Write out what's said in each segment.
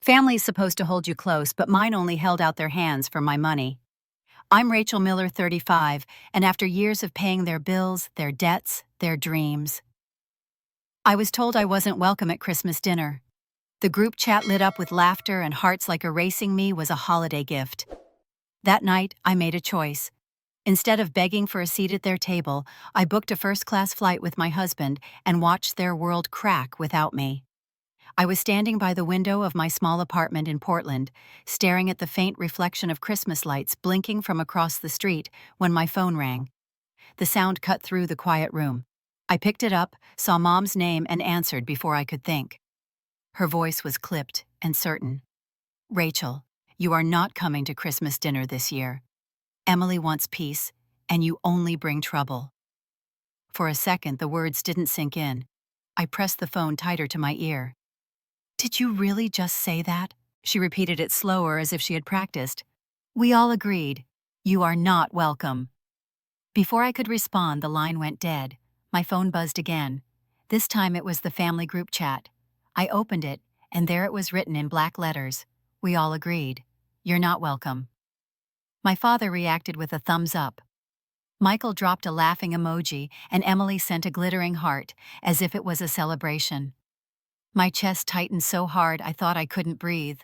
Family's supposed to hold you close, but mine only held out their hands for my money. I'm Rachel Miller, 35, and after years of paying their bills, their debts, their dreams, I was told I wasn't welcome at Christmas dinner. The group chat lit up with laughter and hearts like erasing me was a holiday gift. That night, I made a choice. Instead of begging for a seat at their table, I booked a first-class flight with my husband and watched their world crack without me. I was standing by the window of my small apartment in Portland, staring at the faint reflection of Christmas lights blinking from across the street when my phone rang. The sound cut through the quiet room. I picked it up, saw Mom's name, and answered before I could think. Her voice was clipped and certain. "Rachel, you are not coming to Christmas dinner this year. Emily wants peace, and you only bring trouble." For a second, the words didn't sink in. I pressed the phone tighter to my ear. "Did you really just say that?" She repeated it slower as if she had practiced. "We all agreed. You are not welcome." Before I could respond, the line went dead. My phone buzzed again. This time it was the family group chat. I opened it, and there it was written in black letters. "We all agreed. You're not welcome." My father reacted with a thumbs up. Michael dropped a laughing emoji, and Emily sent a glittering heart, as if it was a celebration. My chest tightened so hard I thought I couldn't breathe.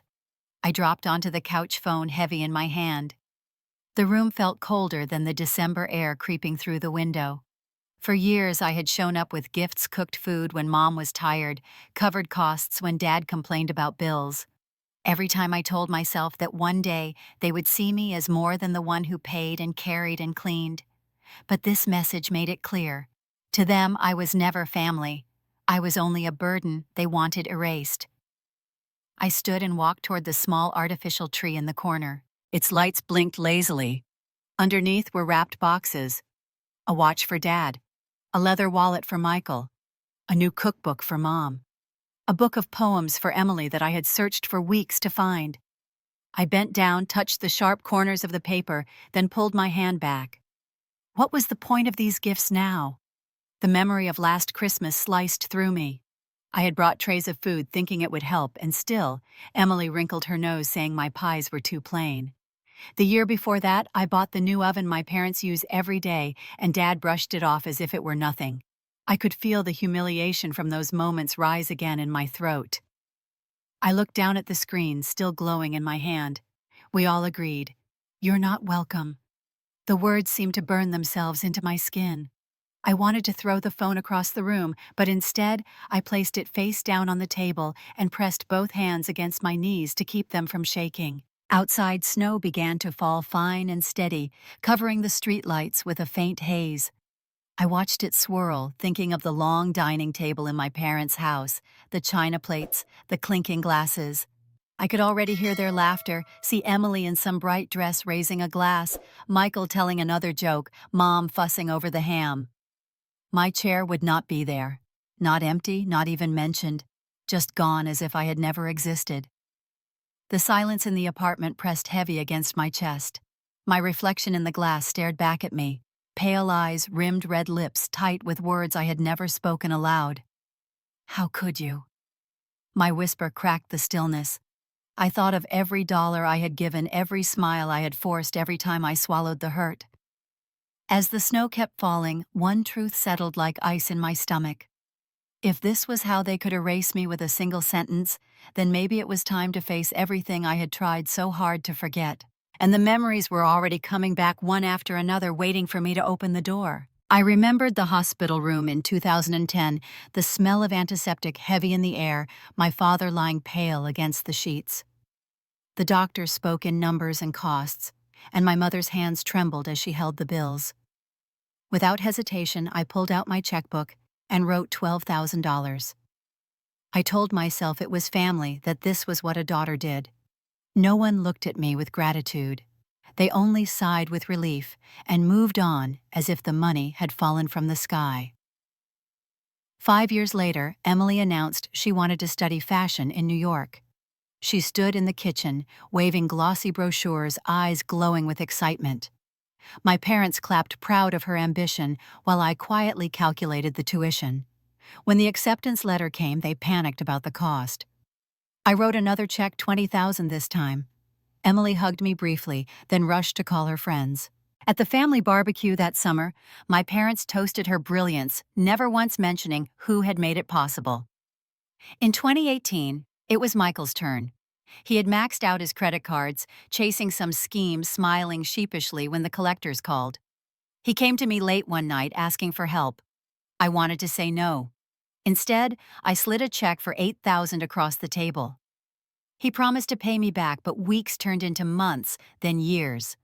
I dropped onto the couch, phone heavy in my hand. The room felt colder than the December air creeping through the window. For years I had shown up with gifts, cooked food when Mom was tired, covered costs when Dad complained about bills. Every time I told myself that one day they would see me as more than the one who paid and carried and cleaned. But this message made it clear. To them, I was never family. I was only a burden they wanted erased. I stood and walked toward the small artificial tree in the corner. Its lights blinked lazily. Underneath were wrapped boxes. A watch for Dad. A leather wallet for Michael. A new cookbook for Mom. A book of poems for Emily that I had searched for weeks to find. I bent down, touched the sharp corners of the paper, then pulled my hand back. What was the point of these gifts now? The memory of last Christmas sliced through me. I had brought trays of food thinking it would help, and still, Emily wrinkled her nose saying my pies were too plain. The year before that, I bought the new oven my parents use every day, and Dad brushed it off as if it were nothing. I could feel the humiliation from those moments rise again in my throat. I looked down at the screen, still glowing in my hand. We all agreed. "You're not welcome." The words seemed to burn themselves into my skin. I wanted to throw the phone across the room, but instead, I placed it face down on the table and pressed both hands against my knees to keep them from shaking. Outside, snow began to fall fine and steady, covering the streetlights with a faint haze. I watched it swirl, thinking of the long dining table in my parents' house, the china plates, the clinking glasses. I could already hear their laughter, see Emily in some bright dress raising a glass, Michael telling another joke, Mom fussing over the ham. My chair would not be there. Not empty, not even mentioned. Just gone as if I had never existed. The silence in the apartment pressed heavy against my chest. My reflection in the glass stared back at me. Pale eyes, rimmed red lips, tight with words I had never spoken aloud. "How could you?" My whisper cracked the stillness. I thought of every dollar I had given, every smile I had forced every time I swallowed the hurt. As the snow kept falling, one truth settled like ice in my stomach. If this was how they could erase me with a single sentence, then maybe it was time to face everything I had tried so hard to forget. And the memories were already coming back one after another, waiting for me to open the door. I remembered the hospital room in 2010, the smell of antiseptic heavy in the air, my father lying pale against the sheets. The doctor spoke in numbers and costs, and my mother's hands trembled as she held the bills. Without hesitation, I pulled out my checkbook and wrote $12,000. I told myself it was family, that this was what a daughter did. No one looked at me with gratitude. They only sighed with relief and moved on as if the money had fallen from the sky. 5 years later, Emily announced she wanted to study fashion in New York. She stood in the kitchen, waving glossy brochures, eyes glowing with excitement. My parents clapped proud of her ambition while I quietly calculated the tuition. When the acceptance letter came, they panicked about the cost. I wrote another check, 20,000 this time. Emily hugged me briefly, then rushed to call her friends. At the family barbecue that summer, my parents toasted her brilliance, never once mentioning who had made it possible. In 2018, it was Michael's turn. He had maxed out his credit cards, chasing some scheme, smiling sheepishly when the collectors called. He came to me late one night asking for help. I wanted to say no. Instead, I slid a check for 8,000 across the table. He promised to pay me back, but weeks turned into months, then years.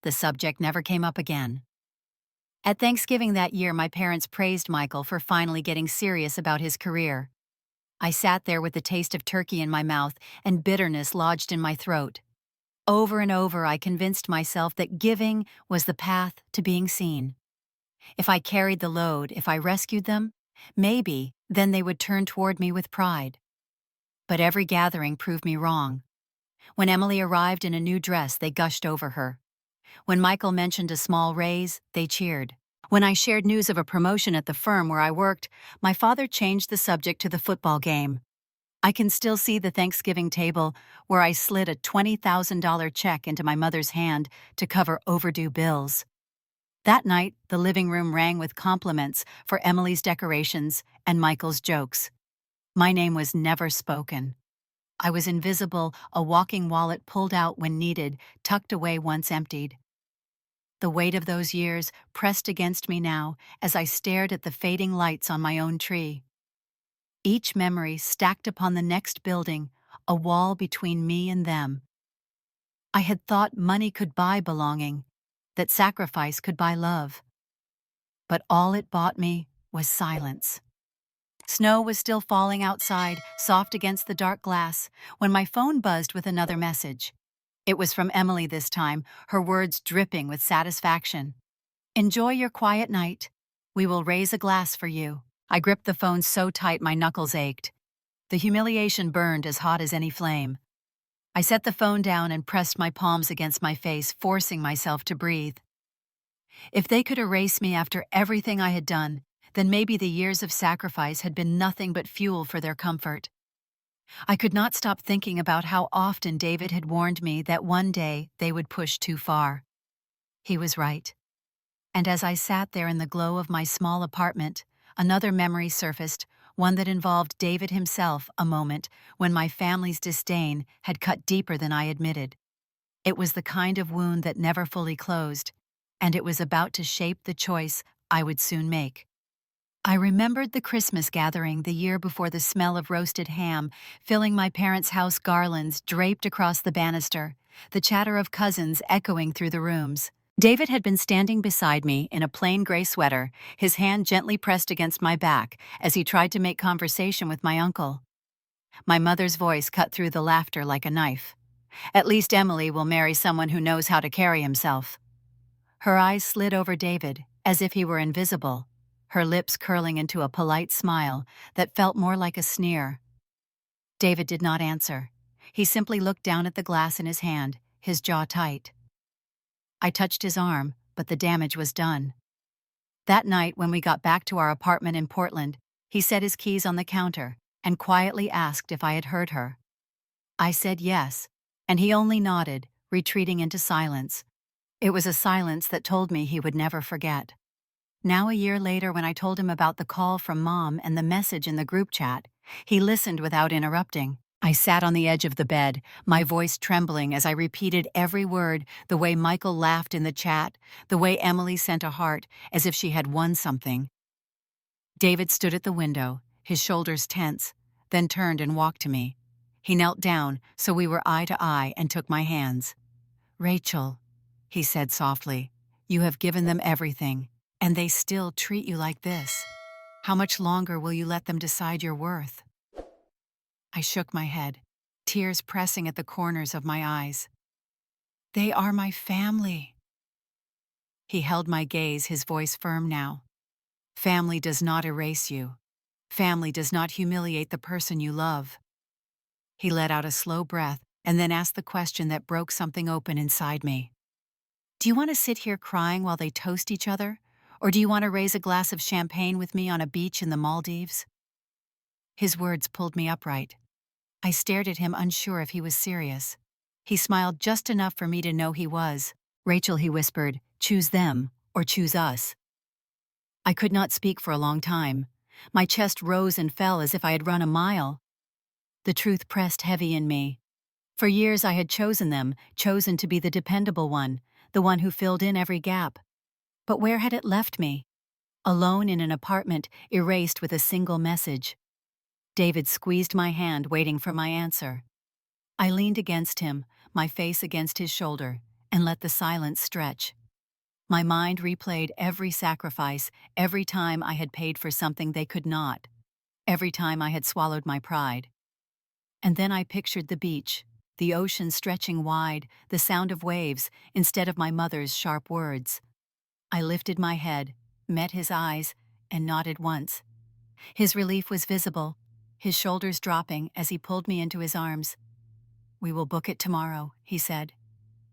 The subject never came up again. At Thanksgiving that year, my parents praised Michael for finally getting serious about his career. I sat there with the taste of turkey in my mouth and bitterness lodged in my throat. Over and over, I convinced myself that giving was the path to being seen. If I carried the load, if I rescued them, maybe then they would turn toward me with pride. But every gathering proved me wrong. When Emily arrived in a new dress, they gushed over her. When Michael mentioned a small raise, they cheered. When I shared news of a promotion at the firm where I worked, my father changed the subject to the football game. I can still see the Thanksgiving table where I slid a $20,000 check into my mother's hand to cover overdue bills. That night, the living room rang with compliments for Emily's decorations and Michael's jokes. My name was never spoken. I was invisible, a walking wallet pulled out when needed, tucked away once emptied. The weight of those years pressed against me now as I stared at the fading lights on my own tree. Each memory stacked upon the next building, a wall between me and them. I had thought money could buy belonging, that sacrifice could buy love. But all it bought me was silence. Snow was still falling outside, soft against the dark glass, when my phone buzzed with another message. It was from Emily this time, her words dripping with satisfaction. "Enjoy your quiet night. We will raise a glass for you." I gripped the phone so tight my knuckles ached. The humiliation burned as hot as any flame. I set the phone down and pressed my palms against my face, forcing myself to breathe. If they could erase me after everything I had done, then maybe the years of sacrifice had been nothing but fuel for their comfort. I could not stop thinking about how often David had warned me that one day they would push too far. He was right. And as I sat there in the glow of my small apartment, another memory surfaced, one that involved David himself, a moment when my family's disdain had cut deeper than I admitted. It was the kind of wound that never fully closed, and it was about to shape the choice I would soon make. I remembered the Christmas gathering the year before, the smell of roasted ham filling my parents' house, garlands draped across the banister, the chatter of cousins echoing through the rooms. David had been standing beside me in a plain gray sweater, his hand gently pressed against my back as he tried to make conversation with my uncle. My mother's voice cut through the laughter like a knife. "At least Emily will marry someone who knows how to carry himself." Her eyes slid over David, as if he were invisible, her lips curling into a polite smile that felt more like a sneer. David did not answer. He simply looked down at the glass in his hand, his jaw tight. I touched his arm, but the damage was done. That night, when we got back to our apartment in Portland, he set his keys on the counter and quietly asked if I had heard her. I said yes, and he only nodded, retreating into silence. It was a silence that told me he would never forget. Now, a year later, when I told him about the call from Mom and the message in the group chat, he listened without interrupting. I sat on the edge of the bed, my voice trembling as I repeated every word, the way Michael laughed in the chat, the way Emily sent a heart, as if she had won something. David stood at the window, his shoulders tense, then turned and walked to me. He knelt down so we were eye to eye and took my hands. "Rachel," he said softly, "you have given them everything, and they still treat you like this. How much longer will you let them decide your worth?" I shook my head, tears pressing at the corners of my eyes. "They are my family." He held my gaze, his voice firm now. "Family does not erase you. Family does not humiliate the person you love." He let out a slow breath and then asked the question that broke something open inside me. "Do you want to sit here crying while they toast each other? Or do you want to raise a glass of champagne with me on a beach in the Maldives?" His words pulled me upright. I stared at him, unsure if he was serious. He smiled just enough for me to know he was. "Rachel," he whispered, "choose them, or choose us." I could not speak for a long time. My chest rose and fell as if I had run a mile. The truth pressed heavy in me. For years I had chosen them, chosen to be the dependable one, the one who filled in every gap. But where had it left me? Alone in an apartment, erased with a single message. David squeezed my hand, waiting for my answer. I leaned against him, my face against his shoulder, and let the silence stretch. My mind replayed every sacrifice, every time I had paid for something they could not, every time I had swallowed my pride. And then I pictured the beach, the ocean stretching wide, the sound of waves instead of my mother's sharp words. I lifted my head, met his eyes, and nodded once. His relief was visible, his shoulders dropping as he pulled me into his arms. "We will book it tomorrow," he said.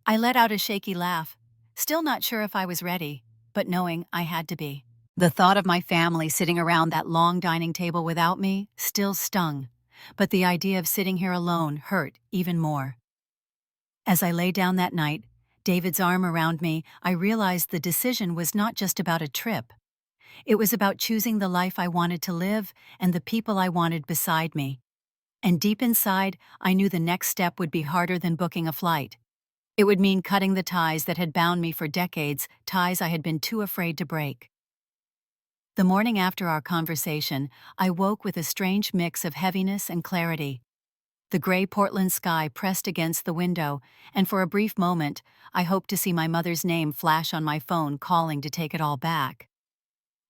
I let out a shaky laugh, still not sure if I was ready, but knowing I had to be. The thought of my family sitting around that long dining table without me still stung, but the idea of sitting here alone hurt even more. As I lay down that night, David's arm around me, I realized the decision was not just about a trip. It was about choosing the life I wanted to live and the people I wanted beside me. And deep inside, I knew the next step would be harder than booking a flight. It would mean cutting the ties that had bound me for decades, ties I had been too afraid to break. The morning after our conversation, I woke with a strange mix of heaviness and clarity. The gray Portland sky pressed against the window, and for a brief moment, I hoped to see my mother's name flash on my phone, calling to take it all back.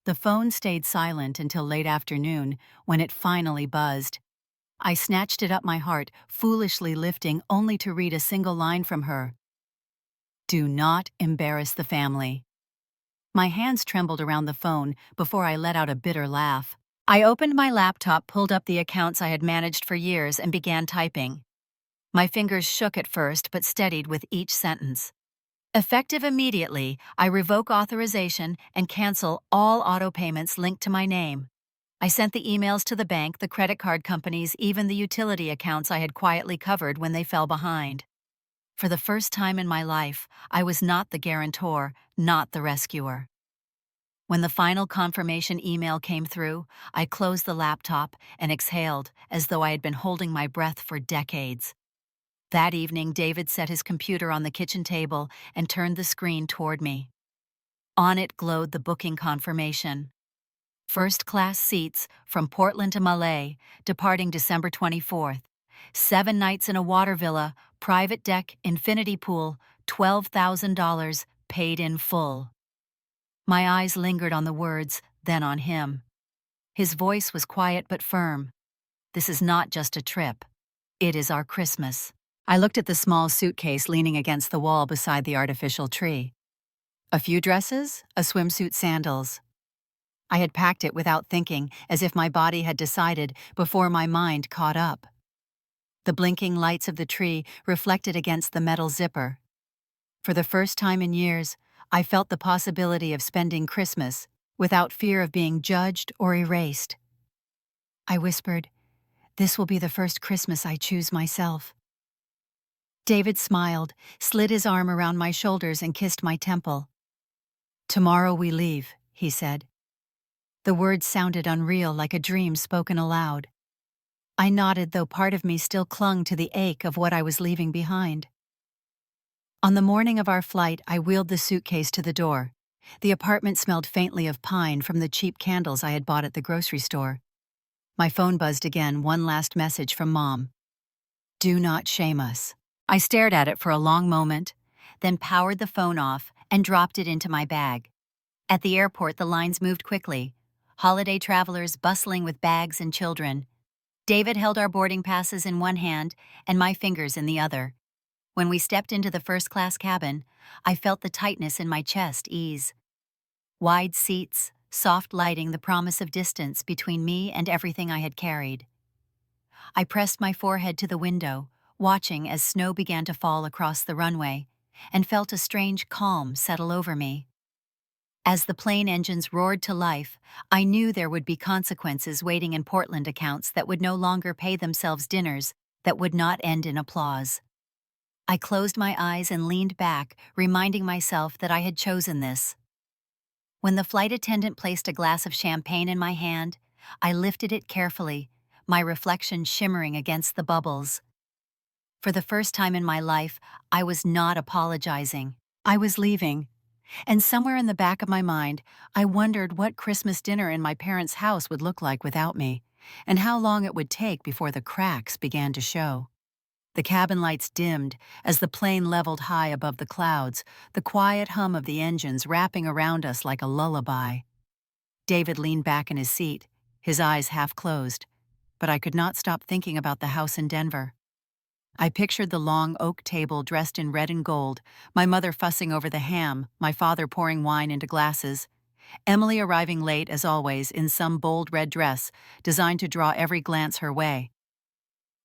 The phone stayed silent until late afternoon, when it finally buzzed. I snatched it up, my heart foolishly lifting, only to read a single line from her. "Do not embarrass the family." My hands trembled around the phone before I let out a bitter laugh. I opened my laptop, pulled up the accounts I had managed for years, and began typing. My fingers shook at first, but steadied with each sentence. "Effective immediately, I revoke authorization and cancel all auto payments linked to my name." I sent the emails to the bank, the credit card companies, even the utility accounts I had quietly covered when they fell behind. For the first time in my life, I was not the guarantor, not the rescuer. When the final confirmation email came through, I closed the laptop and exhaled as though I had been holding my breath for decades. That evening, David set his computer on the kitchen table and turned the screen toward me. On it glowed the booking confirmation. First-class seats from Portland to Malé, departing December 24th. 7 nights in a water villa, private deck, infinity pool, $12,000, paid in full. My eyes lingered on the words, then on him. His voice was quiet but firm. "This is not just a trip. It is our Christmas." I looked at the small suitcase leaning against the wall beside the artificial tree. A few dresses, a swimsuit, sandals. I had packed it without thinking, as if my body had decided before my mind caught up. The blinking lights of the tree reflected against the metal zipper. For the first time in years, I felt the possibility of spending Christmas without fear of being judged or erased. I whispered, "This will be the first Christmas I choose myself." David smiled, slid his arm around my shoulders and kissed my temple. "Tomorrow we leave," he said. The words sounded unreal, like a dream spoken aloud. I nodded, though part of me still clung to the ache of what I was leaving behind. On the morning of our flight, I wheeled the suitcase to the door. The apartment smelled faintly of pine from the cheap candles I had bought at the grocery store. My phone buzzed again, one last message from Mom. "Do not shame us." I stared at it for a long moment, then powered the phone off and dropped it into my bag. At the airport, the lines moved quickly. Holiday travelers bustling with bags and children. David held our boarding passes in one hand and my fingers in the other. When we stepped into the first-class cabin, I felt the tightness in my chest ease. Wide seats, soft lighting, the promise of distance between me and everything I had carried. I pressed my forehead to the window, watching as snow began to fall across the runway, and felt a strange calm settle over me. As the plane engines roared to life, I knew there would be consequences waiting in Portland, accounts that would no longer pay themselves dinners, that would not end in applause. I closed my eyes and leaned back, reminding myself that I had chosen this. When the flight attendant placed a glass of champagne in my hand, I lifted it carefully, my reflection shimmering against the bubbles. For the first time in my life, I was not apologizing. I was leaving. And somewhere in the back of my mind, I wondered what Christmas dinner in my parents' house would look like without me, and how long it would take before the cracks began to show. The cabin lights dimmed as the plane leveled high above the clouds, the quiet hum of the engines wrapping around us like a lullaby. David leaned back in his seat, his eyes half closed, but I could not stop thinking about the house in Denver. I pictured the long oak table dressed in red and gold, my mother fussing over the ham, my father pouring wine into glasses, Emily arriving late as always in some bold red dress designed to draw every glance her way.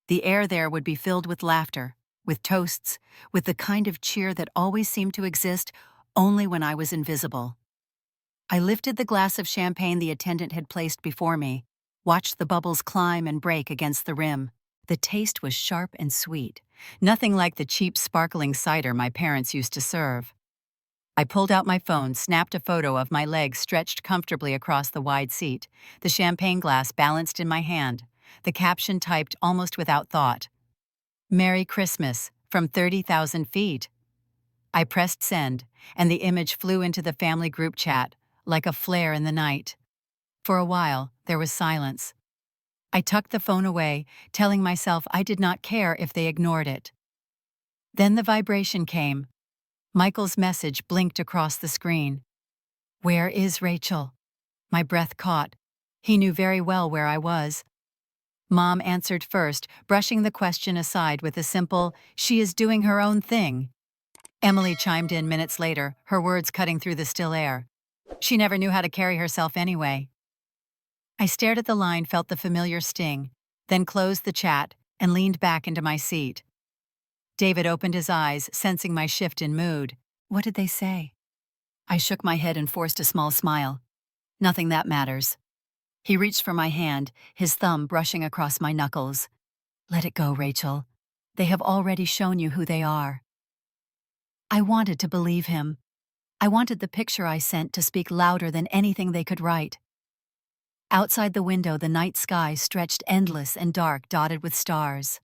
The air there would be filled with laughter, with toasts, with the kind of cheer that always seemed to exist only when I was invisible. I lifted the glass of champagne the attendant had placed before me, watched the bubbles climb and break against the rim. The taste was sharp and sweet, nothing like the cheap sparkling cider my parents used to serve. I pulled out my phone, snapped a photo of my legs stretched comfortably across the wide seat, the champagne glass balanced in my hand, the caption typed almost without thought. "Merry Christmas, from 30,000 feet." I pressed send, and the image flew into the family group chat, like a flare in the night. For a while, there was silence. I tucked the phone away, telling myself I did not care if they ignored it. Then the vibration came. Michael's message blinked across the screen. "Where is Rachel?" My breath caught. He knew very well where I was. Mom answered first, brushing the question aside with a simple, "She is doing her own thing." Emily chimed in minutes later, her words cutting through the still air. "She never knew how to carry herself anyway." I stared at the line, felt the familiar sting, then closed the chat and leaned back into my seat. David opened his eyes, sensing my shift in mood. "What did they say?" I shook my head and forced a small smile. "Nothing that matters." He reached for my hand, his thumb brushing across my knuckles. "Let it go, Rachel. They have already shown you who they are." I wanted to believe him. I wanted the picture I sent to speak louder than anything they could write. Outside the window, the night sky stretched endless and dark, dotted with stars.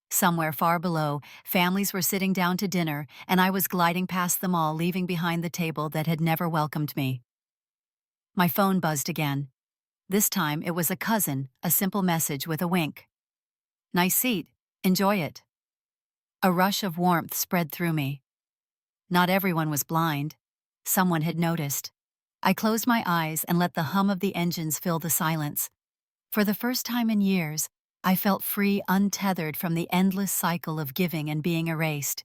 Somewhere far below, families were sitting down to dinner, and I was gliding past them all, leaving behind the table that had never welcomed me. My phone buzzed again. This time it was a cousin, a simple message with a wink. "Nice seat. Enjoy it." A rush of warmth spread through me. Not everyone was blind. Someone had noticed. I closed my eyes and let the hum of the engines fill the silence. For the first time in years, I felt free, untethered from the endless cycle of giving and being erased.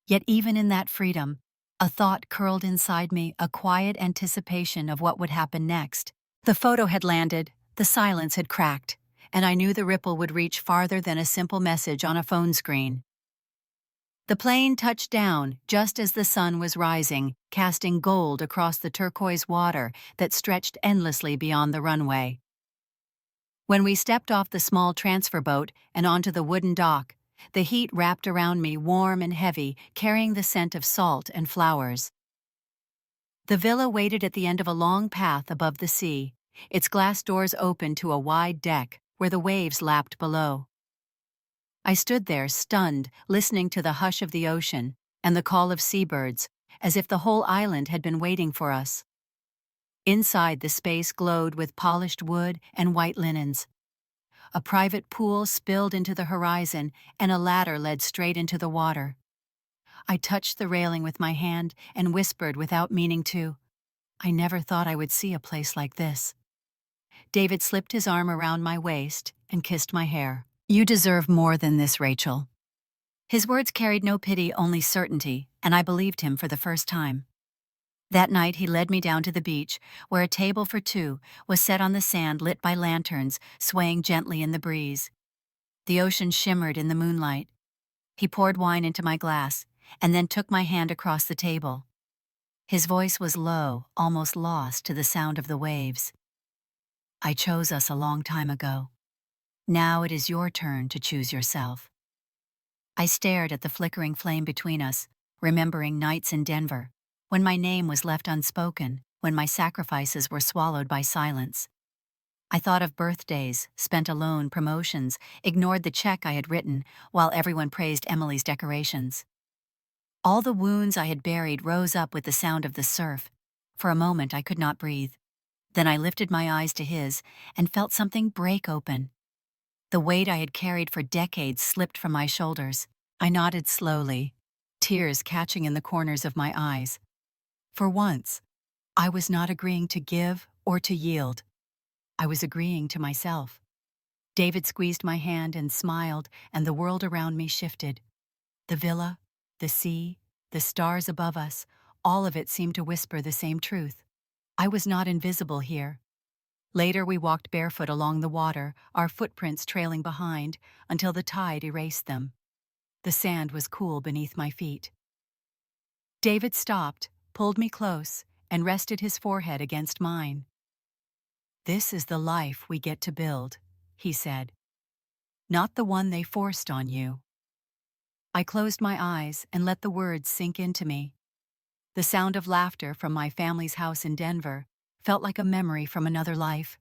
Yet even in that freedom, a thought curled inside me, a quiet anticipation of what would happen next. The photo had landed, the silence had cracked, and I knew the ripple would reach farther than a simple message on a phone screen. The plane touched down just as the sun was rising, casting gold across the turquoise water that stretched endlessly beyond the runway. When we stepped off the small transfer boat and onto the wooden dock, the heat wrapped around me warm and heavy, carrying the scent of salt and flowers. The villa waited at the end of a long path above the sea, its glass doors open to a wide deck where the waves lapped below. I stood there, stunned, listening to the hush of the ocean and the call of seabirds, as if the whole island had been waiting for us. Inside, the space glowed with polished wood and white linens. A private pool spilled into the horizon, and a ladder led straight into the water. I touched the railing with my hand and whispered without meaning to, "I never thought I would see a place like this." David slipped his arm around my waist and kissed my hair. "You deserve more than this, Rachel." His words carried no pity, only certainty, and I believed him for the first time. That night he led me down to the beach, where a table for two was set on the sand lit by lanterns, swaying gently in the breeze. The ocean shimmered in the moonlight. He poured wine into my glass, and then took my hand across the table. His voice was low, almost lost to the sound of the waves. "I chose us a long time ago. Now it is your turn to choose yourself. I stared at the flickering flame between us, remembering nights in Denver, when my name was left unspoken, when my sacrifices were swallowed by silence. I thought of birthdays, spent alone, promotions, ignored the check I had written, while everyone praised Emily's decorations. All the wounds I had buried rose up with the sound of the surf. For a moment I could not breathe. Then I lifted my eyes to his and felt something break open. The weight I had carried for decades slipped from my shoulders. I nodded slowly, tears catching in the corners of my eyes. For once, I was not agreeing to give or to yield. I was agreeing to myself. David squeezed my hand and smiled, and the world around me shifted. The villa, the sea, the stars above us, all of it seemed to whisper the same truth. I was not invisible here. Later we walked barefoot along the water, our footprints trailing behind, until the tide erased them. The sand was cool beneath my feet. David stopped, pulled me close, and rested his forehead against mine. "This is the life we get to build," he said. "Not the one they forced on you." I closed my eyes and let the words sink into me. The sound of laughter from my family's house in Denver felt like a memory from another life.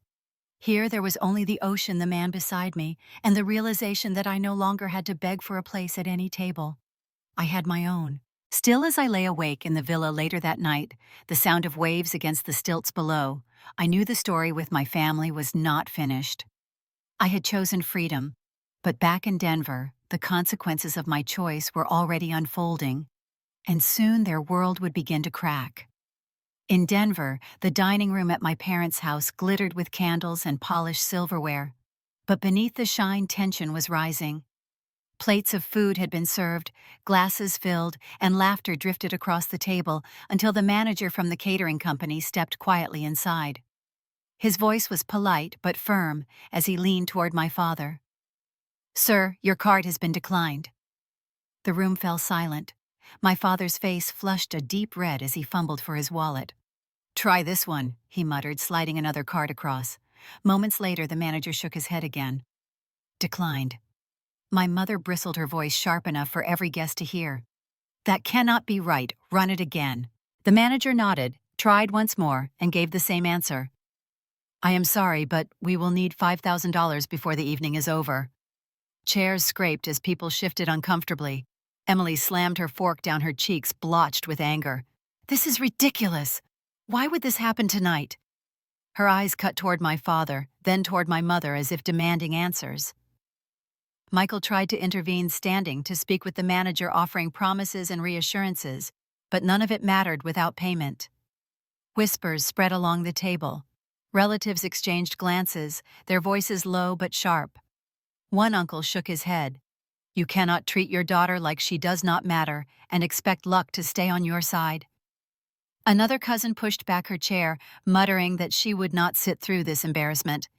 Here there was only the ocean, the man beside me, and the realization that I no longer had to beg for a place at any table. I had my own. Still as I lay awake in the villa later that night, the sound of waves against the stilts below, I knew the story with my family was not finished. I had chosen freedom, but back in Denver, the consequences of my choice were already unfolding, and soon their world would begin to crack. In Denver, the dining room at my parents' house glittered with candles and polished silverware, but beneath the shine tension was rising. Plates of food had been served, glasses filled, and laughter drifted across the table until the manager from the catering company stepped quietly inside. His voice was polite but firm as he leaned toward my father. "Sir, your card has been declined." The room fell silent. My father's face flushed a deep red as he fumbled for his wallet. "Try this one," he muttered, sliding another card across. Moments later, the manager shook his head again. "Declined." My mother bristled, her voice sharp enough for every guest to hear. "That cannot be right. Run it again." The manager nodded, tried once more, and gave the same answer. "I am sorry, but we will need $5,000 before the evening is over." Chairs scraped as people shifted uncomfortably. Emily slammed her fork down her cheeks, blotched with anger. "This is ridiculous. Why would this happen tonight?" Her eyes cut toward my father, then toward my mother as if demanding answers. Michael tried to intervene, standing to speak with the manager, offering promises and reassurances, but none of it mattered without payment. Whispers spread along the table. Relatives exchanged glances, their voices low but sharp. One uncle shook his head. "You cannot treat your daughter like she does not matter and expect luck to stay on your side." Another cousin pushed back her chair, muttering that she would not sit through this embarrassment.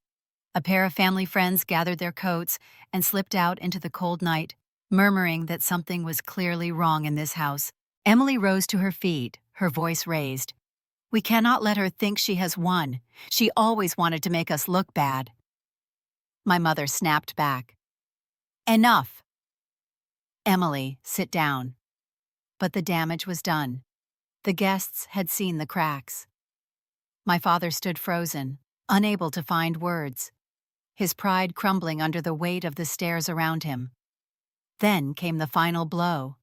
A pair of family friends gathered their coats and slipped out into the cold night, murmuring that something was clearly wrong in this house. Emily rose to her feet, her voice raised. "We cannot let her think she has won. She always wanted to make us look bad." My mother snapped back. "Enough." "Emily, sit down." But the damage was done. The guests had seen the cracks. My father stood frozen, unable to find words, his pride crumbling under the weight of the stares around him. Then came the final blow.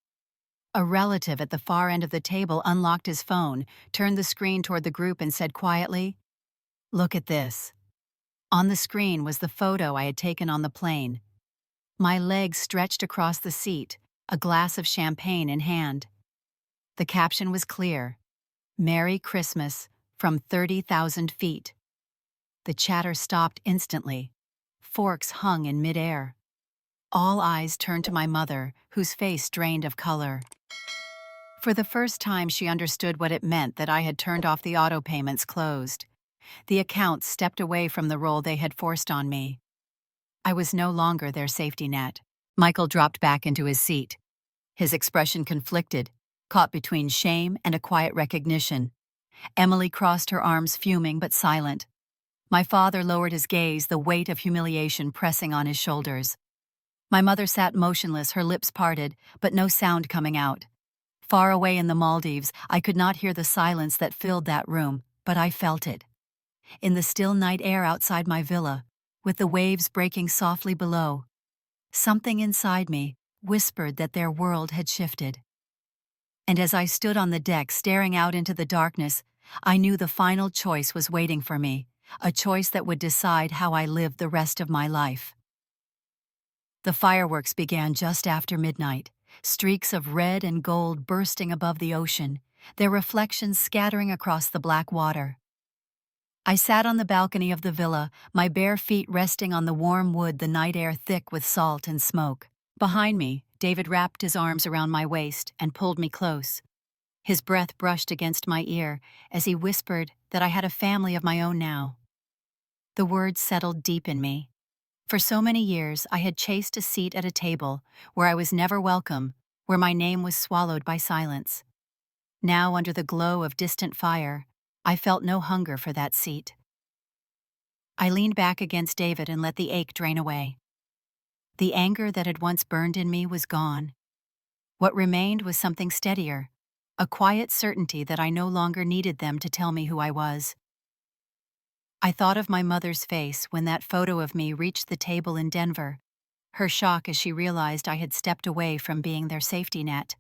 A relative at the far end of the table unlocked his phone, turned the screen toward the group and said quietly, "Look at this." On the screen was the photo I had taken on the plane. My legs stretched across the seat, a glass of champagne in hand. The caption was clear: "Merry Christmas from 30,000 feet." The chatter stopped instantly. Forks hung in midair. All eyes turned to my mother, whose face drained of color. For the first time, she understood what it meant that I had turned off the auto payments closed. The accounts stepped away from the role they had forced on me. I was no longer their safety net. Michael dropped back into his seat. His expression conflicted, caught between shame and a quiet recognition. Emily crossed her arms, fuming but silent. My father lowered his gaze, the weight of humiliation pressing on his shoulders. My mother sat motionless, her lips parted, but no sound coming out. Far away in the Maldives, I could not hear the silence that filled that room, but I felt it. In the still night air outside my villa, with the waves breaking softly below, something inside me whispered that their world had shifted. And as I stood on the deck staring out into the darkness, I knew the final choice was waiting for me, a choice that would decide how I lived the rest of my life. The fireworks began just after midnight, streaks of red and gold bursting above the ocean, their reflections scattering across the black water. I sat on the balcony of the villa, my bare feet resting on the warm wood, the night air thick with salt and smoke. Behind me, David wrapped his arms around my waist and pulled me close. His breath brushed against my ear as he whispered that I had a family of my own now. The words settled deep in me. For so many years, I had chased a seat at a table where I was never welcome, where my name was swallowed by silence. Now, under the glow of distant fire, I felt no hunger for that seat. I leaned back against David and let the ache drain away. The anger that had once burned in me was gone. What remained was something steadier, a quiet certainty that I no longer needed them to tell me who I was. I thought of my mother's face when that photo of me reached the table in Denver, her shock as she realized I had stepped away from being their safety net.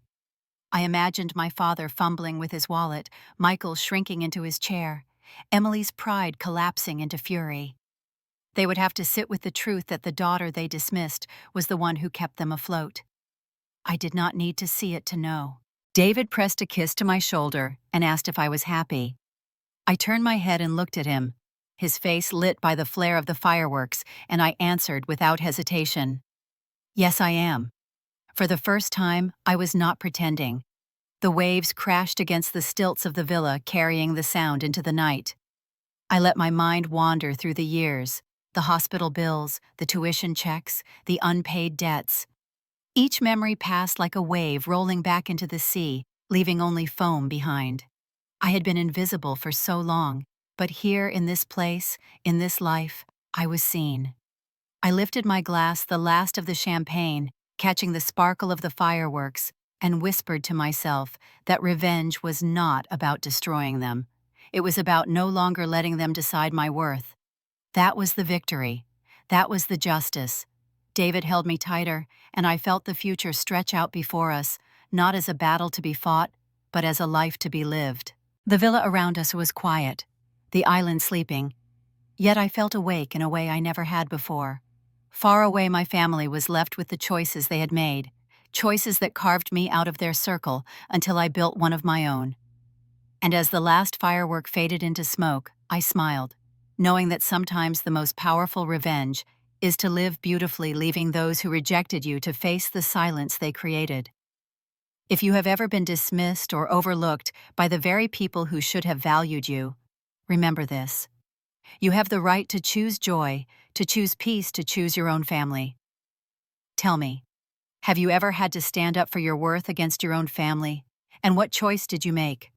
I imagined my father fumbling with his wallet, Michael shrinking into his chair, Emily's pride collapsing into fury. They would have to sit with the truth that the daughter they dismissed was the one who kept them afloat. I did not need to see it to know. David pressed a kiss to my shoulder and asked if I was happy. I turned my head and looked at him, his face lit by the flare of the fireworks, and I answered without hesitation. Yes, I am. For the first time, I was not pretending. The waves crashed against the stilts of the villa, carrying the sound into the night. I let my mind wander through the years, the hospital bills, the tuition checks, the unpaid debts. Each memory passed like a wave rolling back into the sea, leaving only foam behind. I had been invisible for so long, but here in this place, in this life, I was seen. I lifted my glass, the last of the champagne, catching the sparkle of the fireworks, and whispered to myself that revenge was not about destroying them. It was about no longer letting them decide my worth. That was the victory. That was the justice. David held me tighter, and I felt the future stretch out before us, not as a battle to be fought, but as a life to be lived. The villa around us was quiet, the island sleeping, yet I felt awake in a way I never had before. Far away, my family was left with the choices they had made, choices that carved me out of their circle until I built one of my own. And as the last firework faded into smoke, I smiled, knowing that sometimes the most powerful revenge is to live beautifully, leaving those who rejected you to face the silence they created. If you have ever been dismissed or overlooked by the very people who should have valued you, remember this. You have the right to choose joy, to choose peace, to choose your own family. Tell me, have you ever had to stand up for your worth against your own family? And what choice did you make?